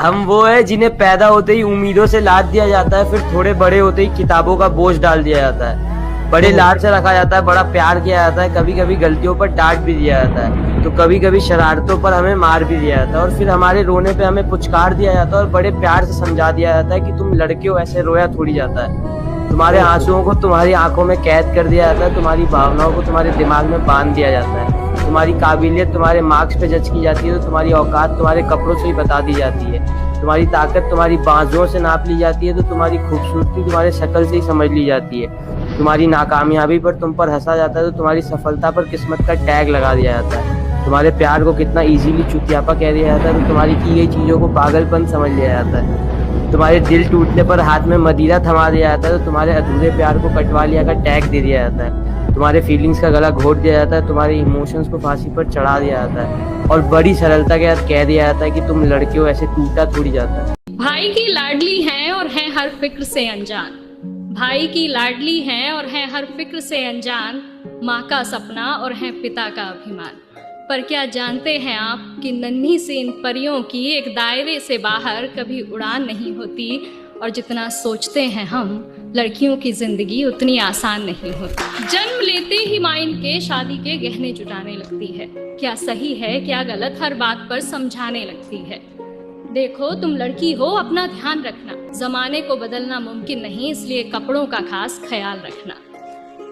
हम वो है जिन्हें पैदा होते ही उम्मीदों से लाद दिया जाता है, फिर थोड़े बड़े होते ही किताबों का बोझ डाल दिया जाता है। बड़े लाड से रखा जाता है, बड़ा प्यार किया जाता है, कभी कभी गलतियों पर डांट भी दिया जाता है, तो कभी कभी शरारतों पर हमें मार भी दिया जाता है, और फिर हमारे रोने पे हमें पुचकार दिया जाता है और बड़े प्यार से समझा दिया जाता है कि तुम लड़के हो, ऐसे रोया थोड़ी जाता है। तुम्हारे आंसुओं को तुम्हारी आंखों में कैद कर दिया जाता है, तुम्हारी भावनाओं को तुम्हारे दिमाग में बांध दिया जाता है, तुम्हारी काबिलियत तुम्हारे मार्क्स पे जज की जाती है, तो तुम्हारी औकात तुम्हारे कपड़ों से ही बता दी जाती है, तुम्हारी ताकत तुम्हारी बाजुओं से नाप ली जाती है, तो तुम्हारी खूबसूरती तुम्हारे शक्ल से ही समझ ली जाती है, तुम्हारी नाकामयाबी पर तुम पर हंसा जाता है, तो तुम्हारी सफलता पर किस्मत का टैग लगा दिया जाता है, तुम्हारे प्यार को कितना इजीली चुतियापा कह दिया जाता है, तो तुम्हारी की गई चीजों को पागलपन समझ लिया जाता है, तुम्हारे दिल टूटने पर हाथ में मदिरा थमा दिया जाता है, तो तुम्हारे अधूरे प्यार को कटवा लिया का टैग दे दिया जाता है, तुम्हारे फीलिंग्स का गला घोट दिया जाता है, तुम्हारे इमोशंस को फांसी पर चढ़ा दिया जाता है, और बड़ी सरलता के साथ कह दिया जाता है कि तुम लड़के हो, ऐसे टूटा थोड़ी जाता है। भाई की लाडली हैं और हैं हर फिक्र से अनजान, भाई की लाडली हैं और हैं हर फिक्र से अनजान, माँ का सपना और हैं पिता का अभिमान। पर क्या जानते हैं आप कि नन्ही सी इन परियों की एक दायरे से बाहर कभी उड़ान नहीं होती, और जितना सोचते हैं हम लड़कियों की जिंदगी उतनी आसान नहीं होती। जन्म लेते ही माँ इनके शादी के गहने जुटाने लगती है, क्या सही है क्या गलत हर बात पर समझाने लगती है। देखो तुम लड़की हो, अपना ध्यान रखना, जमाने को बदलना मुमकिन नहीं, इसलिए कपड़ों का खास ख्याल रखना।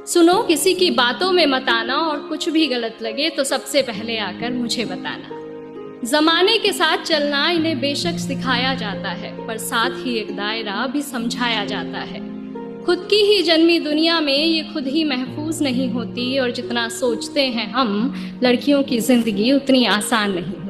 सुनो किसी की बातों में मत आना, और कुछ भी गलत लगे तो सबसे पहले आकर मुझे बताना। जमाने के साथ चलना इन्हें बेशक सिखाया जाता है, पर साथ ही एक दायरा भी समझाया जाता है। खुद की ही जन्मी दुनिया में ये खुद ही महफूज नहीं होती, और जितना सोचते हैं हम लड़कियों की जिंदगी उतनी आसान नहीं।